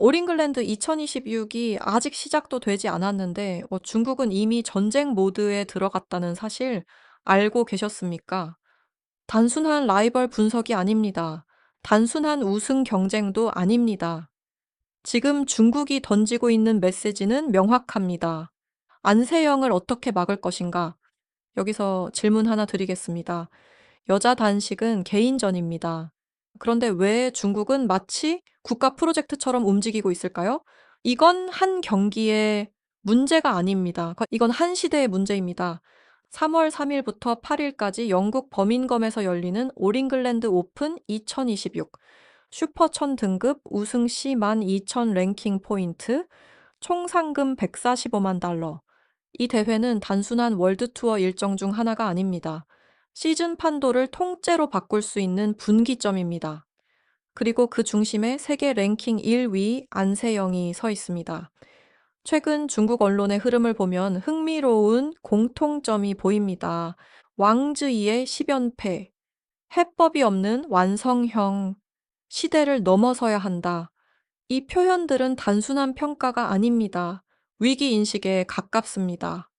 올잉글랜드 2026이 아직 시작도 되지 않았는데 중국은 이미 전쟁 모드에 들어갔다는 사실 알고 계셨습니까? 단순한 라이벌 분석이 아닙니다. 단순한 우승 경쟁도 아닙니다. 지금 중국이 던지고 있는 메시지는 명확합니다. 안세영을 어떻게 막을 것인가? 여기서 질문 하나 드리겠습니다. 여자 단식은 개인전입니다. 그런데 왜 중국은 마치 국가 프로젝트처럼 움직이고 있을까요? 이건 한 경기의 문제가 아닙니다. 이건 한 시대의 문제입니다. 3월 3일부터 8일까지 영국 버민검에서 열리는 올잉글랜드 오픈 2026 슈퍼 1000 등급 우승 시 12,000 랭킹 포인트 총 상금 145만 달러. 이 대회는 단순한 월드투어 일정 중 하나가 아닙니다. 시즌 판도를 통째로 바꿀 수 있는 분기점입니다. 그리고 그 중심에 세계 랭킹 1위 안세영이 서 있습니다. 최근 중국 언론의 흐름을 보면 흥미로운 공통점이 보입니다. 왕즈이의 10연패, 해법이 없는 완성형, 시대를 넘어서야 한다. 이 표현들은 단순한 평가가 아닙니다. 위기인식에 가깝습니다.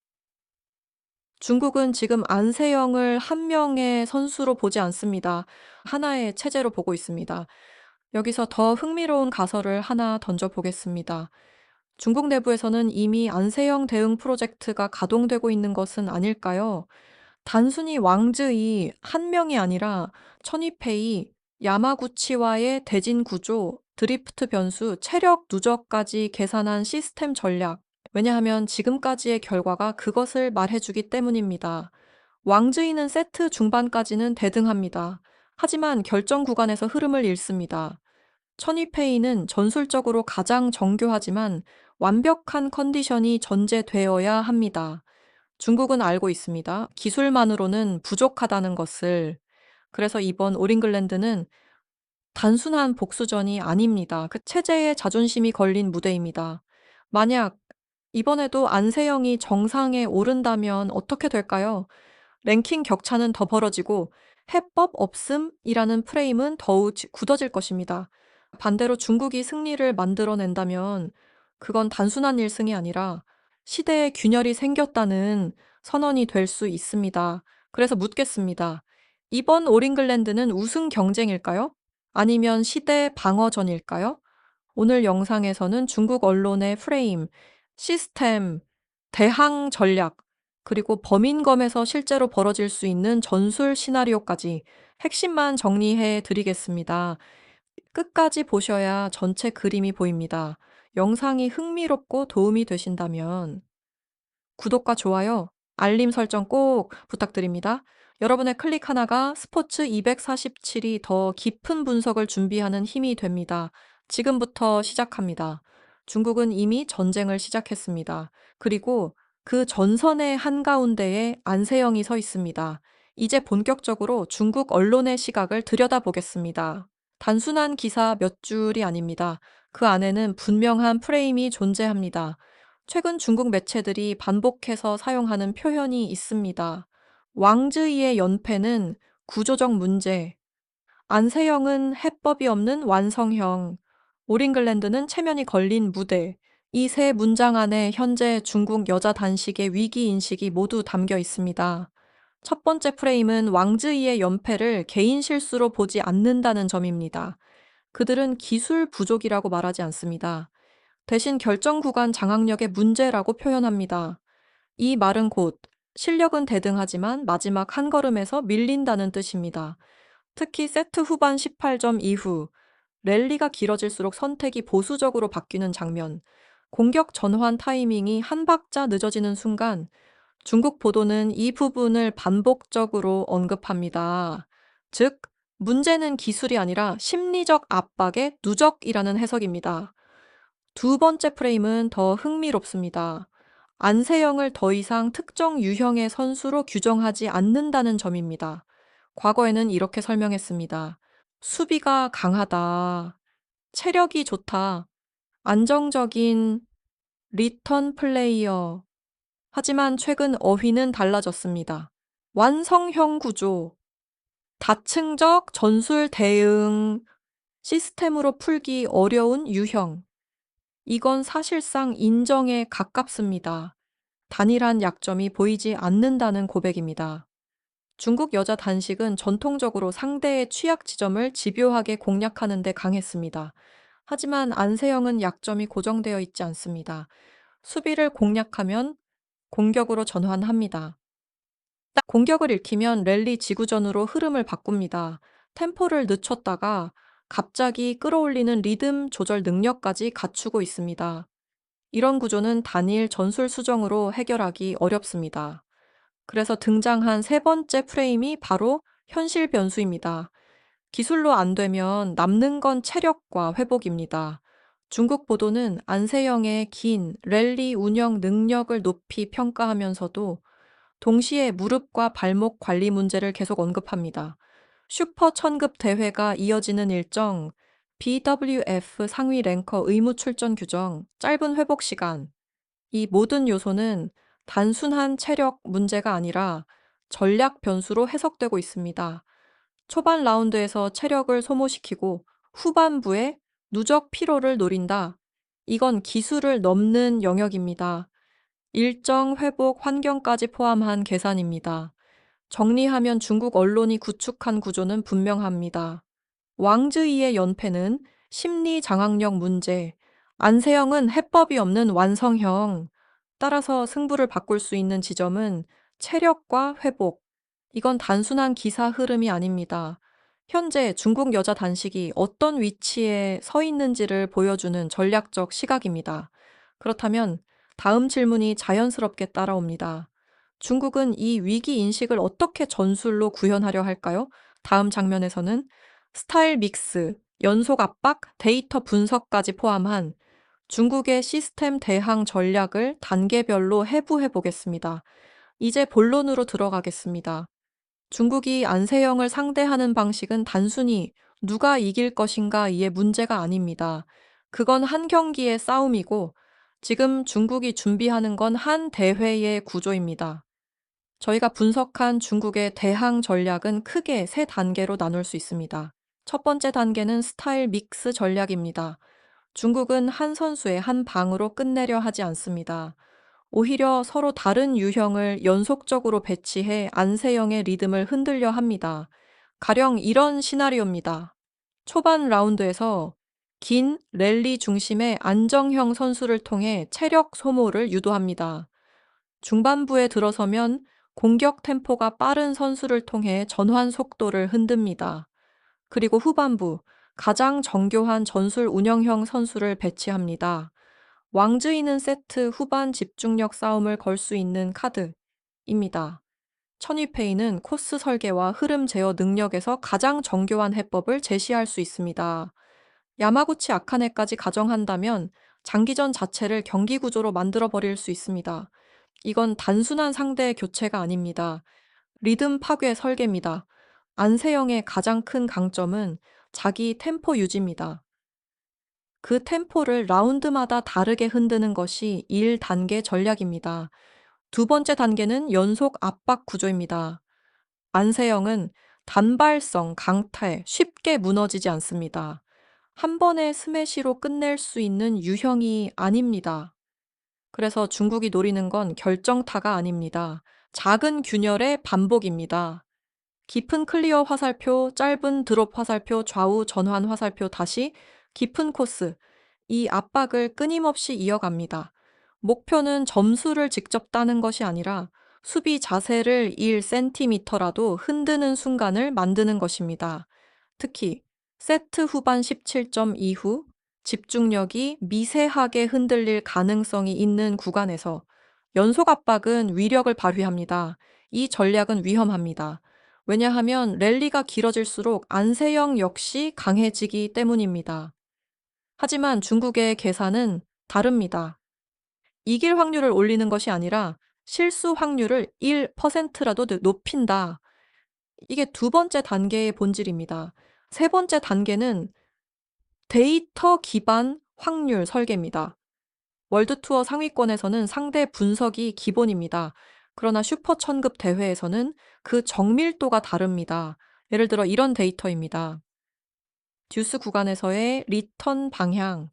중국은 지금 안세영을 한 명의 선수로 보지 않습니다. 하나의 체제로 보고 있습니다. 여기서 더 흥미로운 가설을 하나 던져보겠습니다. 중국 내부에서는 이미 안세영 대응 프로젝트가 가동되고 있는 것은 아닐까요? 단순히 왕즈이 한 명이 아니라 천이페이, 야마구치와의 대진 구조, 드리프트 변수, 체력 누적까지 계산한 시스템 전략. 왜냐하면 지금까지의 결과가 그것을 말해주기 때문입니다. 왕즈이는 세트 중반까지는 대등합니다. 하지만 결정 구간에서 흐름을 잃습니다. 천이페이는 전술적으로 가장 정교하지만 완벽한 컨디션이 전제되어야 합니다. 중국은 알고 있습니다. 기술만으로는 부족하다는 것을. 그래서 이번 올잉글랜드는 단순한 복수전이 아닙니다. 그 체제의 자존심이 걸린 무대입니다. 만약 이번에도 안세영이 정상에 오른다면 어떻게 될까요? 랭킹 격차는 더 벌어지고 해법 없음이라는 프레임은 더욱 굳어질 것입니다. 반대로 중국이 승리를 만들어낸다면 그건 단순한 일승이 아니라 시대의 균열이 생겼다는 선언이 될 수 있습니다. 그래서 묻겠습니다. 이번 올잉글랜드는 우승 경쟁일까요? 아니면 시대 방어전일까요? 오늘 영상에서는 중국 언론의 프레임, 시스템, 대항 전략, 그리고 범인검에서 실제로 벌어질 수 있는 전술 시나리오까지 핵심만 정리해 드리겠습니다. 끝까지 보셔야 전체 그림이 보입니다. 영상이 흥미롭고 도움이 되신다면 구독과 좋아요, 알림 설정 꼭 부탁드립니다. 여러분의 클릭 하나가 스포츠 247이 더 깊은 분석을 준비하는 힘이 됩니다. 지금부터 시작합니다. 중국은 이미 전쟁을 시작했습니다. 그리고 그 전선의 한가운데에 안세영이 서 있습니다. 이제 본격적으로 중국 언론의 시각을 들여다보겠습니다. 단순한 기사 몇 줄이 아닙니다. 그 안에는 분명한 프레임이 존재합니다. 최근 중국 매체들이 반복해서 사용하는 표현이 있습니다. 왕즈이의 연패는 구조적 문제, 안세영은 해법이 없는 완성형, 올잉글랜드는 체면이 걸린 무대. 이 세 문장 안에 현재 중국 여자 단식의 위기인식이 모두 담겨 있습니다. 첫 번째 프레임은 왕즈이의 연패를 개인 실수로 보지 않는다는 점입니다. 그들은 기술 부족이라고 말하지 않습니다. 대신 결정 구간 장악력의 문제라고 표현합니다. 이 말은 곧 실력은 대등하지만 마지막 한 걸음에서 밀린다는 뜻입니다. 특히 세트 후반 18점 이후 랠리가 길어질수록 선택이 보수적으로 바뀌는 장면, 공격 전환 타이밍이 한 박자 늦어지는 순간 중국 보도는 이 부분을 반복적으로 언급합니다. 즉, 문제는 기술이 아니라 심리적 압박의 누적이라는 해석입니다. 두 번째 프레임은 더 흥미롭습니다. 안세영을 더 이상 특정 유형의 선수로 규정하지 않는다는 점입니다. 과거에는 이렇게 설명했습니다. 수비가 강하다, 체력이 좋다, 안정적인 리턴 플레이어. 하지만 최근 어휘는 달라졌습니다. 완성형 구조, 다층적 전술 대응, 시스템으로 풀기 어려운 유형. 이건 사실상 인정에 가깝습니다. 단일한 약점이 보이지 않는다는 고백입니다. 중국 여자 단식은 전통적으로 상대의 취약 지점을 집요하게 공략하는 데 강했습니다. 하지만 안세영은 약점이 고정되어 있지 않습니다. 수비를 공략하면 공격으로 전환합니다. 공격을 읽히면 랠리 지구전으로 흐름을 바꿉니다. 템포를 늦췄다가 갑자기 끌어올리는 리듬 조절 능력까지 갖추고 있습니다. 이런 구조는 단일 전술 수정으로 해결하기 어렵습니다. 그래서 등장한 세 번째 프레임이 바로 현실 변수입니다. 기술로 안 되면 남는 건 체력과 회복입니다. 중국 보도는 안세영의 긴 랠리 운영 능력을 높이 평가하면서도 동시에 무릎과 발목 관리 문제를 계속 언급합니다. 슈퍼 천급 대회가 이어지는 일정, BWF 상위 랭커 의무 출전 규정, 짧은 회복 시간, 이 모든 요소는 단순한 체력 문제가 아니라 전략 변수로 해석되고 있습니다. 초반 라운드에서 체력을 소모시키고 후반부에 누적 피로를 노린다. 이건 기술을 넘는 영역입니다. 일정 회복 환경까지 포함한 계산입니다. 정리하면 중국 언론이 구축한 구조는 분명합니다. 왕즈이의 연패는 심리 장악력 문제, 안세영은 해법이 없는 완성형, 따라서 승부를 바꿀 수 있는 지점은 체력과 회복. 이건 단순한 기사 흐름이 아닙니다. 현재 중국 여자 단식이 어떤 위치에 서 있는지를 보여주는 전략적 시각입니다. 그렇다면 다음 질문이 자연스럽게 따라옵니다. 중국은 이 위기 인식을 어떻게 전술로 구현하려 할까요? 다음 장면에서는 스타일 믹스, 연속 압박, 데이터 분석까지 포함한 중국의 시스템 대항 전략을 단계별로 해부해 보겠습니다. 이제 본론으로 들어가겠습니다. 중국이 안세영을 상대하는 방식은 단순히 누가 이길 것인가의 문제가 아닙니다. 그건 한 경기의 싸움이고 지금 중국이 준비하는 건 한 대회의 구조입니다. 저희가 분석한 중국의 대항 전략은 크게 세 단계로 나눌 수 있습니다. 첫 번째 단계는 스타일 믹스 전략입니다. 중국은 한 선수의 한 방으로 끝내려 하지 않습니다. 오히려 서로 다른 유형을 연속적으로 배치해 안세영의 리듬을 흔들려 합니다. 가령 이런 시나리오입니다. 초반 라운드에서 긴 랠리 중심의 안정형 선수를 통해 체력 소모를 유도합니다. 중반부에 들어서면 공격 템포가 빠른 선수를 통해 전환 속도를 흔듭니다. 그리고 후반부, 가장 정교한 전술 운영형 선수를 배치합니다. 왕즈이는 세트 후반 집중력 싸움을 걸 수 있는 카드입니다. 천위페이는 코스 설계와 흐름 제어 능력에서 가장 정교한 해법을 제시할 수 있습니다. 야마구치 아카네까지 가정한다면 장기전 자체를 경기 구조로 만들어 버릴 수 있습니다. 이건 단순한 상대 교체가 아닙니다. 리듬 파괴 설계입니다. 안세영의 가장 큰 강점은 자기 템포 유지입니다. 그 템포를 라운드마다 다르게 흔드는 것이 1단계 전략입니다. 두 번째 단계는 연속 압박 구조입니다. 안세영은 단발성, 강탈, 쉽게 무너지지 않습니다. 한 번의 스매시로 끝낼 수 있는 유형이 아닙니다. 그래서 중국이 노리는 건 결정타가 아닙니다. 작은 균열의 반복입니다. 깊은 클리어 화살표, 짧은 드롭 화살표, 좌우 전환 화살표, 다시 깊은 코스. 이 압박을 끊임없이 이어갑니다. 목표는 점수를 직접 따는 것이 아니라 수비 자세를 1cm라도 흔드는 순간을 만드는 것입니다. 특히 세트 후반 17점 이후 집중력이 미세하게 흔들릴 가능성이 있는 구간에서 연속 압박은 위력을 발휘합니다. 이 전략은 위험합니다. 왜냐하면 랠리가 길어질수록 안세영 역시 강해지기 때문입니다. 하지만 중국의 계산은 다릅니다. 이길 확률을 올리는 것이 아니라 실수 확률을 1%라도 높인다. 이게 두 번째 단계의 본질입니다. 세 번째 단계는 데이터 기반 확률 설계입니다. 월드투어 상위권에서는 상대 분석이 기본입니다. 그러나 슈퍼 천급 대회에서는 그 정밀도가 다릅니다. 예를 들어 이런 데이터입니다. 듀스 구간에서의 리턴 방향,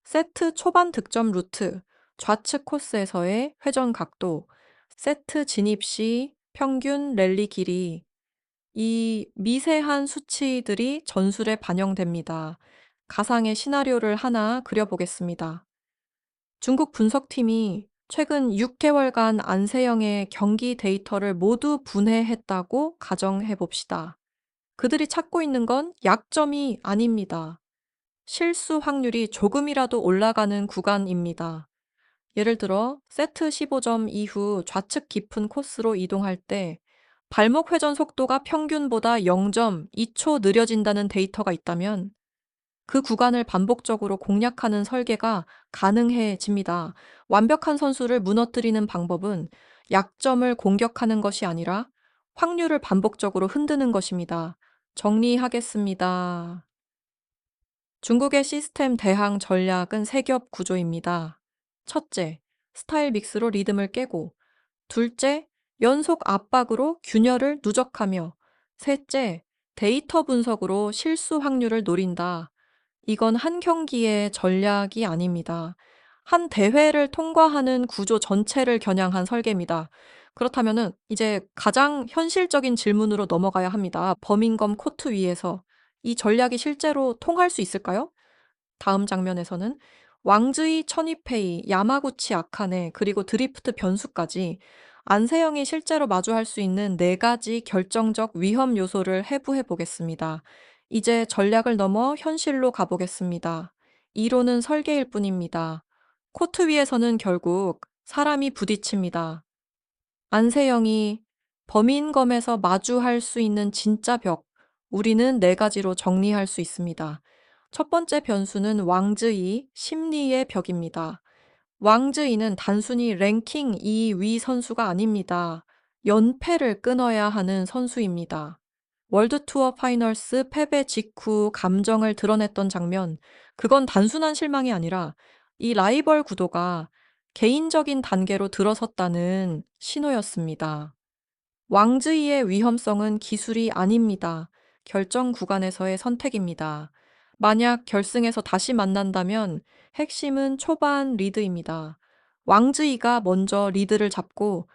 세트 초반 득점 루트, 좌측 코스에서의 회전 각도, 세트 진입 시 평균 랠리 길이, 이 미세한 수치들이 전술에 반영됩니다. 가상의 시나리오를 하나 그려보겠습니다. 중국 분석팀이 최근 6개월간 안세영의 경기 데이터를 모두 분해했다고 가정해 봅시다. 그들이 찾고 있는 건 약점이 아닙니다. 실수 확률이 조금이라도 올라가는 구간입니다. 예를 들어 세트 15점 이후 좌측 깊은 코스로 이동할 때 발목 회전 속도가 평균보다 0.2초 느려진다는 데이터가 있다면 그 구간을 반복적으로 공략하는 설계가 가능해집니다. 완벽한 선수를 무너뜨리는 방법은 약점을 공격하는 것이 아니라 확률을 반복적으로 흔드는 것입니다. 정리하겠습니다. 중국의 시스템 대항 전략은 세 겹 구조입니다. 첫째, 스타일 믹스로 리듬을 깨고, 둘째, 연속 압박으로 균열을 누적하며, 셋째, 데이터 분석으로 실수 확률을 노린다. 이건 한 경기의 전략이 아닙니다. 한 대회를 통과하는 구조 전체를 겨냥한 설계입니다. 그렇다면은 이제 가장 현실적인 질문으로 넘어가야 합니다. 버밍검 코트 위에서 이 전략이 실제로 통할 수 있을까요? 다음 장면에서는 왕즈이, 천이페이, 야마구치 아카네, 그리고 드리프트 변수까지 안세영이 실제로 마주할 수 있는 네 가지 결정적 위험 요소를 해부해 보겠습니다. 이제 전략을 넘어 현실로 가보겠습니다. 이론은 설계일 뿐입니다. 코트 위에서는 결국 사람이 부딪힙니다. 안세영이 범인검에서 마주할 수 있는 진짜 벽, 우리는 네 가지로 정리할 수 있습니다. 첫 번째 변수는 왕즈이, 심리의 벽입니다. 왕즈이는 단순히 랭킹 2위 선수가 아닙니다. 연패를 끊어야 하는 선수입니다. 월드 투어 파이널스 패배 직후 감정을 드러냈던 장면, 그건 단순한 실망이 아니라 이 라이벌 구도가 개인적인 단계로 들어섰다는 신호였습니다. 왕즈이의 위험성은 기술이 아닙니다. 결정 구간에서의 선택입니다. 만약 결승에서 다시 만난다면 핵심은 초반 리드입니다. 왕즈이가 먼저 리드를 잡고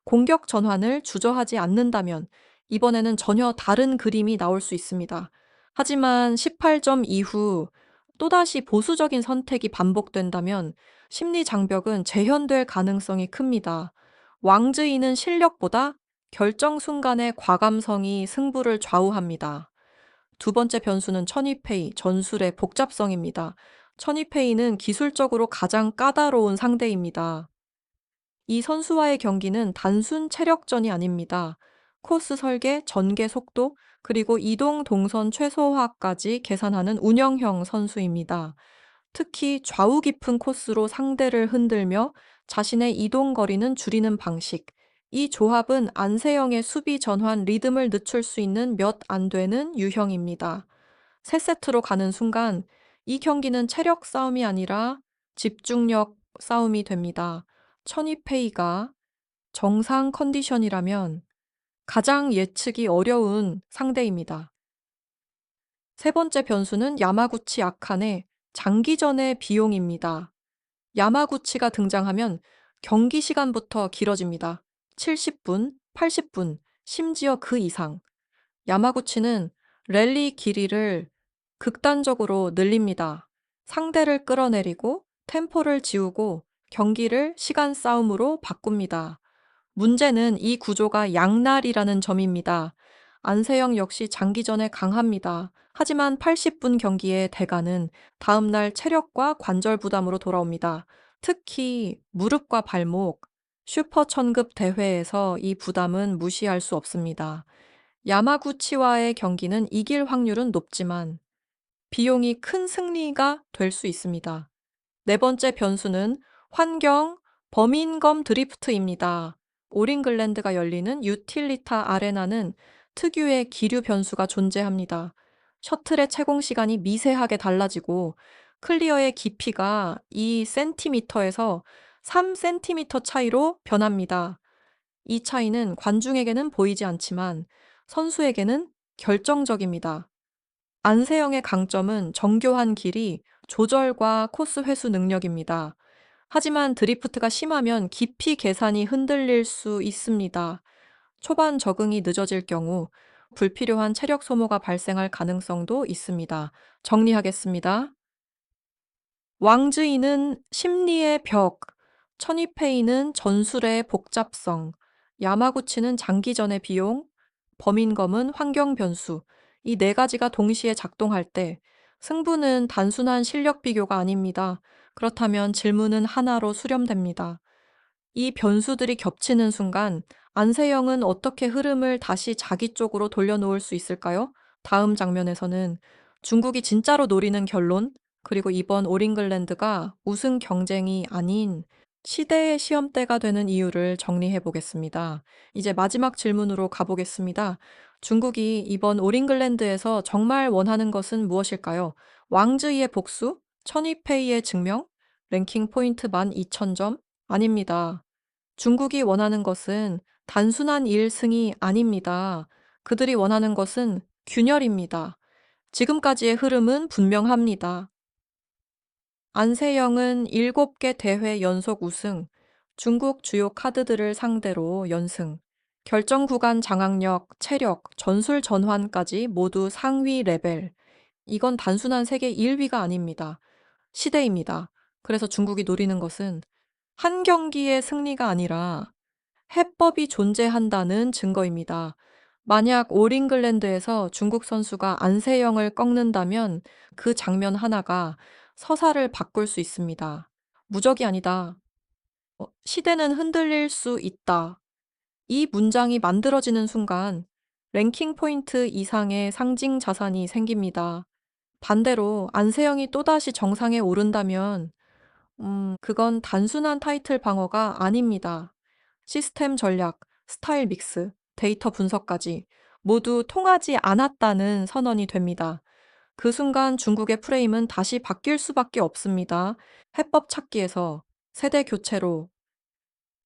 공격 전환을 주저하지 않는다면 이번에는 전혀 다른 그림이 나올 수 있습니다. 하지만 18점 이후 또다시 보수적인 선택이 반복된다면 심리 장벽은 재현될 가능성이 큽니다. 왕즈이는 실력보다 결정 순간의 과감성이 승부를 좌우합니다. 두 번째 변수는 천이페이, 전술의 복잡성입니다. 천이페이는 기술적으로 가장 까다로운 상대입니다. 이 선수와의 경기는 단순 체력전이 아닙니다. 코스 설계, 전개 속도, 그리고 이동 동선 최소화까지 계산하는 운영형 선수입니다. 특히 좌우 깊은 코스로 상대를 흔들며 자신의 이동 거리는 줄이는 방식. 이 조합은 안세영의 수비 전환 리듬을 늦출 수 있는 몇 안 되는 유형입니다. 세 세트로 가는 순간 이 경기는 체력 싸움이 아니라 집중력 싸움이 됩니다. 천이페이가 정상 컨디션이라면 가장 예측이 어려운 상대입니다. 세 번째 변수는 야마구치 아칸의 장기전의 비용입니다. 야마구치가 등장하면 경기 시간부터 길어집니다. 70분, 80분, 심지어 그 이상. 야마구치는 랠리 길이를 극단적으로 늘립니다. 상대를 끌어내리고 템포를 지우고 경기를 시간 싸움으로 바꿉니다. 문제는 이 구조가 양날이라는 점입니다. 안세영 역시 장기전에 강합니다. 하지만 80분 경기의 대가는 다음날 체력과 관절 부담으로 돌아옵니다. 특히 무릎과 발목, 슈퍼 천급 대회에서 이 부담은 무시할 수 없습니다. 야마구치와의 경기는 이길 확률은 높지만 비용이 큰 승리가 될 수 있습니다. 네 번째 변수는 환경, 버민검 드리프트입니다. 오링글랜드가 열리는 유틸리타 아레나는 특유의 기류 변수가 존재합니다. 셔틀의 채공 시간이 미세하게 달라지고 클리어의 깊이가 2cm에서 3cm 차이로 변합니다. 이 차이는 관중에게는 보이지 않지만 선수에게는 결정적입니다. 안세영의 강점은 정교한 길이 조절과 코스 회수 능력입니다. 하지만 드리프트가 심하면 깊이 계산이 흔들릴 수 있습니다. 초반 적응이 늦어질 경우 불필요한 체력 소모가 발생할 가능성도 있습니다. 정리하겠습니다. 왕즈이는 심리의 벽, 천이페이는 전술의 복잡성, 야마구치는 장기전의 비용, 범인검은 환경 변수. 이 네 가지가 동시에 작동할 때 승부는 단순한 실력 비교가 아닙니다. 그렇다면 질문은 하나로 수렴됩니다. 이 변수들이 겹치는 순간 안세영은 어떻게 흐름을 다시 자기 쪽으로 돌려놓을 수 있을까요? 다음 장면에서는 중국이 진짜로 노리는 결론, 그리고 이번 올잉글랜드가 우승 경쟁이 아닌 시대의 시험대가 되는 이유를 정리해 보겠습니다. 이제 마지막 질문으로 가보겠습니다. 중국이 이번 올잉글랜드에서 정말 원하는 것은 무엇일까요? 왕즈이의 복수? 천이페이의 증명? 랭킹 포인트 12,000점? 아닙니다. 중국이 원하는 것은 단순한 1승이 아닙니다. 그들이 원하는 것은 균열입니다. 지금까지의 흐름은 분명합니다. 안세영은 7개 대회 연속 우승, 중국 주요 카드들을 상대로 연승, 결정 구간 장악력, 체력, 전술 전환까지 모두 상위 레벨. 이건 단순한 세계 1위가 아닙니다. 시대입니다. 그래서 중국이 노리는 것은 한 경기의 승리가 아니라 해법이 존재한다는 증거입니다. 만약 올 잉글랜드에서 중국 선수가 안세영을 꺾는다면 그 장면 하나가 서사를 바꿀 수 있습니다. 무적이 아니다. 시대는 흔들릴 수 있다. 이 문장이 만들어지는 순간 랭킹 포인트 이상의 상징 자산이 생깁니다. 반대로 안세영이 또다시 정상에 오른다면 그건 단순한 타이틀 방어가 아닙니다. 시스템 전략, 스타일 믹스, 데이터 분석까지 모두 통하지 않았다는 선언이 됩니다. 그 순간 중국의 프레임은 다시 바뀔 수밖에 없습니다. 해법 찾기에서 세대 교체로.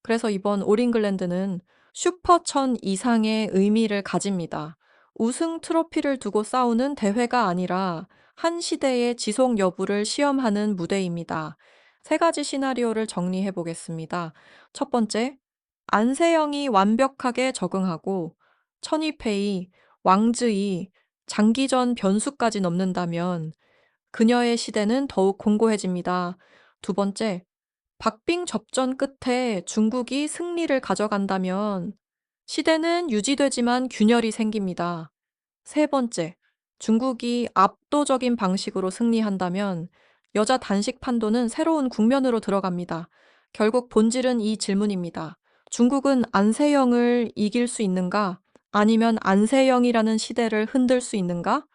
그래서 이번 올 잉글랜드는 슈퍼천 이상의 의미를 가집니다. 우승 트로피를 두고 싸우는 대회가 아니라 한 시대의 지속 여부를 시험하는 무대입니다. 세 가지 시나리오를 정리해 보겠습니다. 첫 번째, 안세영이 완벽하게 적응하고 천이페이, 왕즈이, 장기전 변수까지 넘는다면 그녀의 시대는 더욱 공고해집니다. 두 번째, 박빙 접전 끝에 중국이 승리를 가져간다면 시대는 유지되지만 균열이 생깁니다. 세 번째, 중국이 압도적인 방식으로 승리한다면 여자 단식 판도는 새로운 국면으로 들어갑니다. 결국 본질은 이 질문입니다. 중국은 안세영을 이길 수 있는가? 아니면 안세영이라는 시대를 흔들 수 있는가?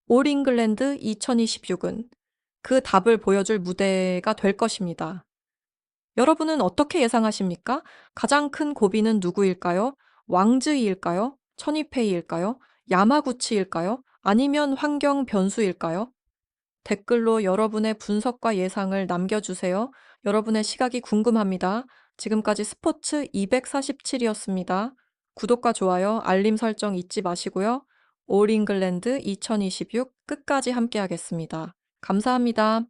올 잉글랜드 2026은 그 답을 보여줄 무대가 될 것입니다. 여러분은 어떻게 예상하십니까? 가장 큰 고비는 누구일까요? 왕즈이일까요? 천이페이일까요? 야마구치일까요? 아니면 환경 변수일까요? 댓글로 여러분의 분석과 예상을 남겨주세요. 여러분의 시각이 궁금합니다. 지금까지 스포츠 247이었습니다. 구독과 좋아요, 알림 설정 잊지 마시고요. 올 잉글랜드 2026 끝까지 함께하겠습니다. 감사합니다.